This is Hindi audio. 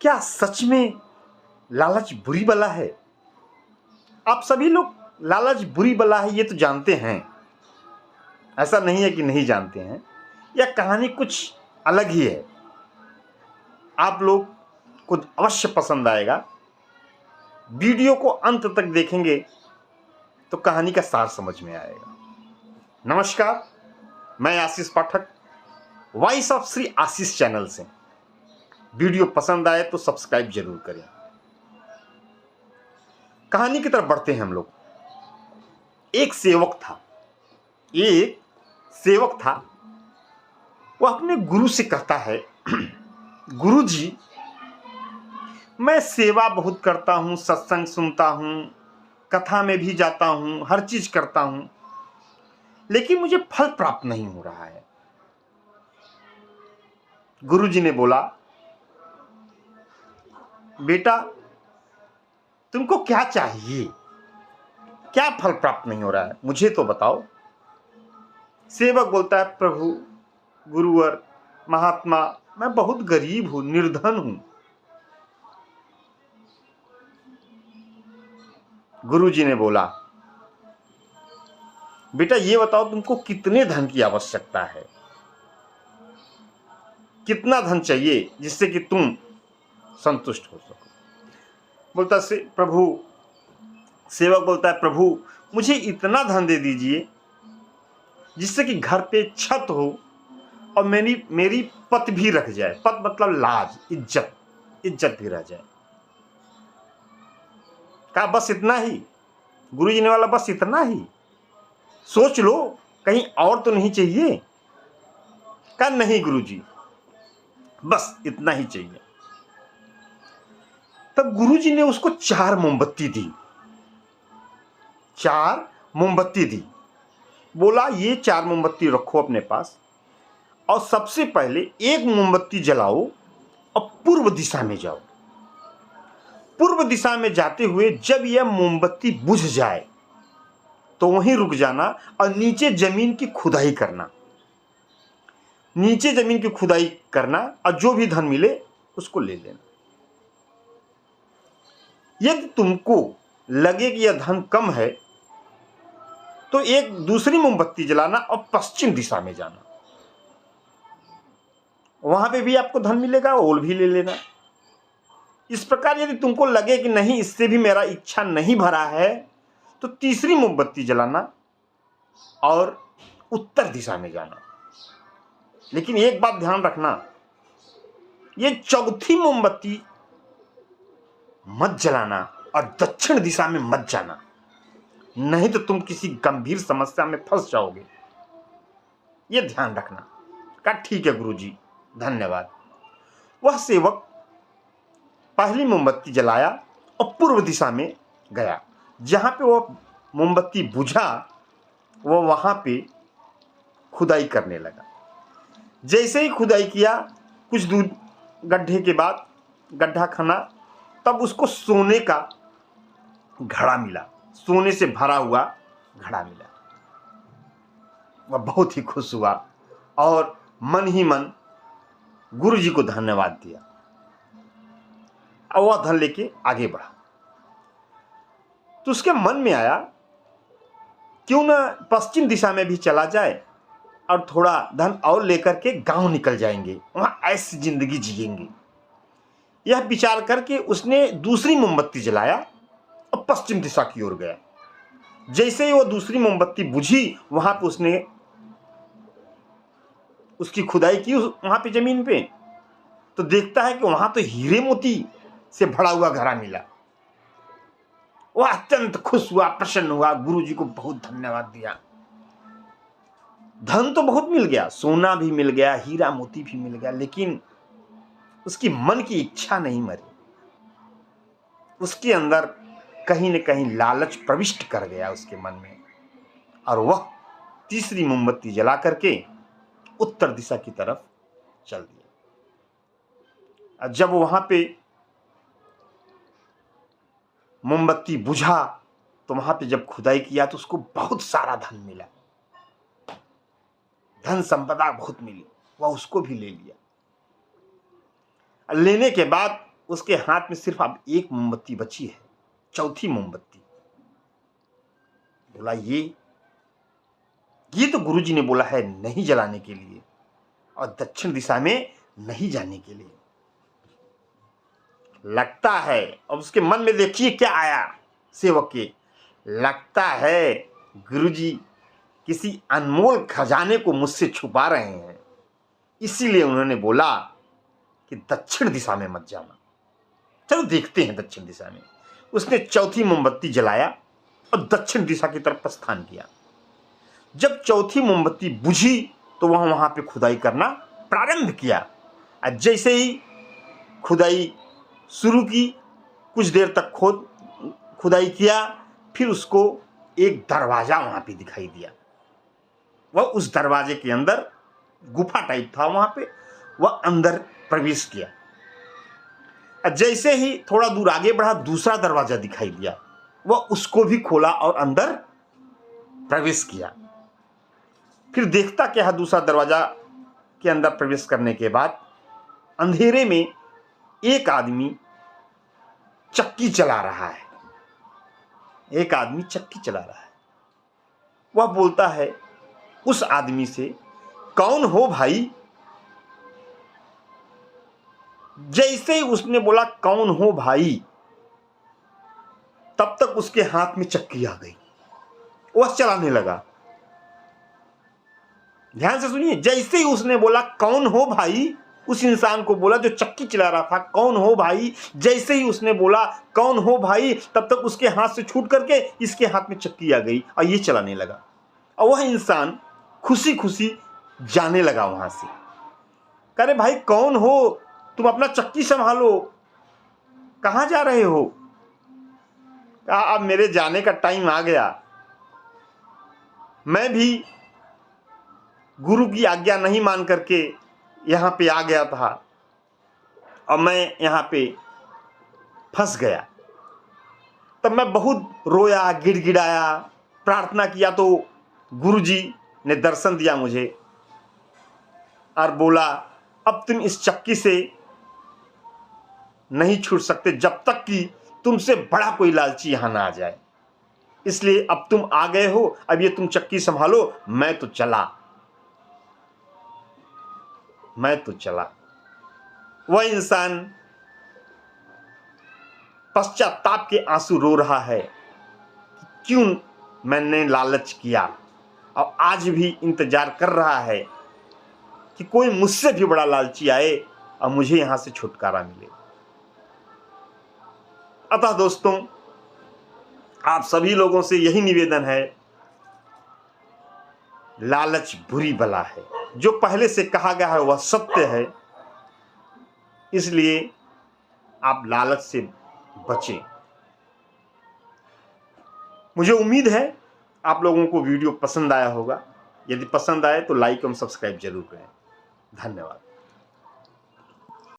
क्या सच में लालच बुरी बला है? आप सभी लोग लालच बुरी बला है ये तो जानते हैं, ऐसा नहीं है कि नहीं जानते हैं। यह कहानी कुछ अलग ही है, आप लोग को अवश्य पसंद आएगा। वीडियो को अंत तक देखेंगे तो कहानी का सार समझ में आएगा। नमस्कार, मैं Ashish Pathak, voice of Shri Ashish channel से। वीडियो पसंद आए तो सब्सक्राइब जरूर करें। कहानी की तरफ बढ़ते हैं हम लोग। एक सेवक था। वह अपने गुरु से कहता है, गुरु जी, मैं सेवा बहुत करता हूं, सत्संग सुनता हूं, कथा में भी जाता हूं, हर चीज करता हूं, लेकिन मुझे फल प्राप्त नहीं हो रहा है। गुरु जी ने बोला, बेटा तुमको क्या चाहिए? क्या फल प्राप्त नहीं हो रहा है, मुझे तो बताओ। सेवक बोलता है, प्रभु, गुरुवर, महात्मा, मैं बहुत गरीब हूं, निर्धन हूं। गुरु जी ने बोला, बेटा ये बताओ तुमको कितने धन की आवश्यकता है, कितना धन चाहिए जिससे कि तुम संतुष्ट हो सको। बोलता से प्रभु, सेवक बोलता है, प्रभु मुझे इतना धन दे दीजिए जिससे कि घर पे छत हो और मेरी पत भी रख जाए। पत मतलब लाज, इज्जत भी रह जाए। कहा बस इतना ही? गुरु जी ने वाला बस इतना ही? सोच लो कहीं और तो नहीं चाहिए? कहा नहीं गुरु जी, बस इतना ही चाहिए। तब गुरु जी ने उसको 4 मोमबत्ती दी। 4 मोमबत्ती दी। बोला ये 4 मोमबत्ती रखो अपने पास और सबसे पहले एक मोमबत्ती जलाओ और पूर्व दिशा में जाओ। पूर्व दिशा में जाते हुए जब यह मोमबत्ती बुझ जाए तो वहीं रुक जाना और नीचे जमीन की खुदाई करना। नीचे जमीन की खुदाई करना और जो भी धन मिले उसको ले लेना। यदि तुमको लगे कि यह धन कम है तो एक दूसरी मोमबत्ती जलाना और पश्चिम दिशा में जाना, वहां पे भी आपको धन मिलेगा, और भी ले लेना। इस प्रकार यदि तुमको लगे कि नहीं इससे भी मेरा इच्छा नहीं भरा है तो तीसरी मोमबत्ती जलाना और उत्तर दिशा में जाना। लेकिन एक बात ध्यान रखना, ये चौथी मोमबत्ती मत जलाना और दक्षिण दिशा में मत जाना, नहीं तो तुम किसी गंभीर समस्या में फंस जाओगे। ये ध्यान रखना। कहा ठीक है गुरुजी, धन्यवाद। वह सेवक पहली मोमबत्ती जलाया और पूर्व दिशा में गया। जहां पे वह मोमबत्ती बुझा वह वहां पे खुदाई करने लगा। जैसे ही खुदाई किया, कुछ दूर गड्ढे के बाद गड्ढा खना, तब उसको सोने का घड़ा मिला, सोने से भरा हुआ घड़ा मिला। वह बहुत ही खुश हुआ और मन ही मन गुरु जी को धन्यवाद दिया और वह धन लेके आगे बढ़ा। तो उसके मन में आया क्यों ना पश्चिम दिशा में भी चला जाए और थोड़ा धन और लेकर के गांव निकल जाएंगे, वहां ऐसी जिंदगी जिएंगे। यह विचार करके उसने दूसरी मोमबत्ती जलाया और पश्चिम दिशा की ओर गया। जैसे ही वो दूसरी मोमबत्ती बुझी, वहां पे उसने उसकी खुदाई की वहां पे जमीन पे, तो देखता है कि वहां तो हीरे मोती से भरा हुआ घड़ा मिला। वह अत्यंत खुश हुआ, प्रसन्न हुआ, गुरुजी को बहुत धन्यवाद दिया। धन तो बहुत मिल गया, सोना भी मिल गया, हीरा मोती भी मिल गया, लेकिन उसकी मन की इच्छा नहीं मरी। उसके अंदर कहीं न कहीं लालच प्रविष्ट कर गया उसके मन में, और वह तीसरी मोमबत्ती जला करके उत्तर दिशा की तरफ चल दिया। जब वहां पे मोमबत्ती बुझा तो वहां पे जब खुदाई किया तो उसको बहुत सारा धन मिला, धन संपदा बहुत मिली। वह उसको भी ले लिया। लेने के बाद उसके हाथ में सिर्फ अब एक मोमबत्ती बची है, चौथी मोमबत्ती। बोला ये तो गुरुजी ने बोला है नहीं जलाने के लिए और दक्षिण दिशा में नहीं जाने के लिए। लगता है, अब उसके मन में देखिए क्या आया सेवक के, लगता है गुरुजी किसी अनमोल खजाने को मुझसे छुपा रहे हैं, इसीलिए उन्होंने बोला कि दक्षिण दिशा में मत जाना। चलो देखते हैं दक्षिण दिशा में। उसने चौथी मोमबत्ती जलाया और दक्षिण दिशा की तरफ प्रस्थान किया। जब चौथी मोमबत्ती बुझी तो वहां पे खुदाई करना प्रारंभ किया। और जैसे ही खुदाई शुरू की, कुछ देर तक खुदाई किया, फिर उसको एक दरवाजा वहां पे दिखाई दिया। वह उस दरवाजे के अंदर, गुफा टाइप था वहां पे, वह अंदर प्रवेश किया। जैसे ही थोड़ा दूर आगे बढ़ा, दूसरा दरवाजा दिखाई दिया, वह उसको भी खोला और अंदर प्रवेश किया। फिर देखता क्या है, दूसरा दरवाजा के अंदर प्रवेश करने के बाद अंधेरे में एक आदमी चक्की चला रहा है। एक आदमी चक्की चला रहा है। वह बोलता है उस आदमी से, कौन हो भाई? जैसे ही उसने बोला कौन हो भाई, तब तक उसके हाथ में चक्की आ गई। वह चलाने लगा। ध्यान से सुनिए, जैसे ही उसने बोला कौन हो भाई, उस इंसान को बोला जो चक्की चला रहा था, कौन हो भाई। जैसे ही उसने बोला कौन हो भाई, तब तक उसके हाथ से छूट करके इसके हाथ में चक्की आ गई और ये चलाने लगा। और वह इंसान खुशी खुशी जाने लगा वहां से। कह रहे भाई कौन हो तुम, अपना चक्की संभालो, कहां जा रहे हो? कहा अब मेरे जाने का टाइम आ गया। मैं भी गुरु की आज्ञा नहीं मान करके यहाँ पे आ गया था और मैं यहाँ पे फंस गया। तब मैं बहुत रोया, गिड़गिड़ाया, प्रार्थना किया तो गुरुजी ने दर्शन दिया मुझे और बोला अब तुम इस चक्की से नहीं छूट सकते जब तक कि तुमसे बड़ा कोई लालची यहाँ ना आ जाए। इसलिए अब तुम आ गए हो, अब ये तुम चक्की संभालो, मैं तो चला। वह इंसान पश्चाताप के आंसू रो रहा है कि क्यों मैंने लालच किया, और आज भी इंतजार कर रहा है कि कोई मुझसे भी बड़ा लालची आए और मुझे यहां से छुटकारा मिले। अतः दोस्तों, आप सभी लोगों से यही निवेदन है, लालच बुरी बला है। जो पहले से कहा गया है वह सत्य है, इसलिए आप लालच से बचें। मुझे उम्मीद है आप लोगों को वीडियो पसंद आया होगा। यदि पसंद आए तो लाइक एवं सब्सक्राइब जरूर करें। धन्यवाद।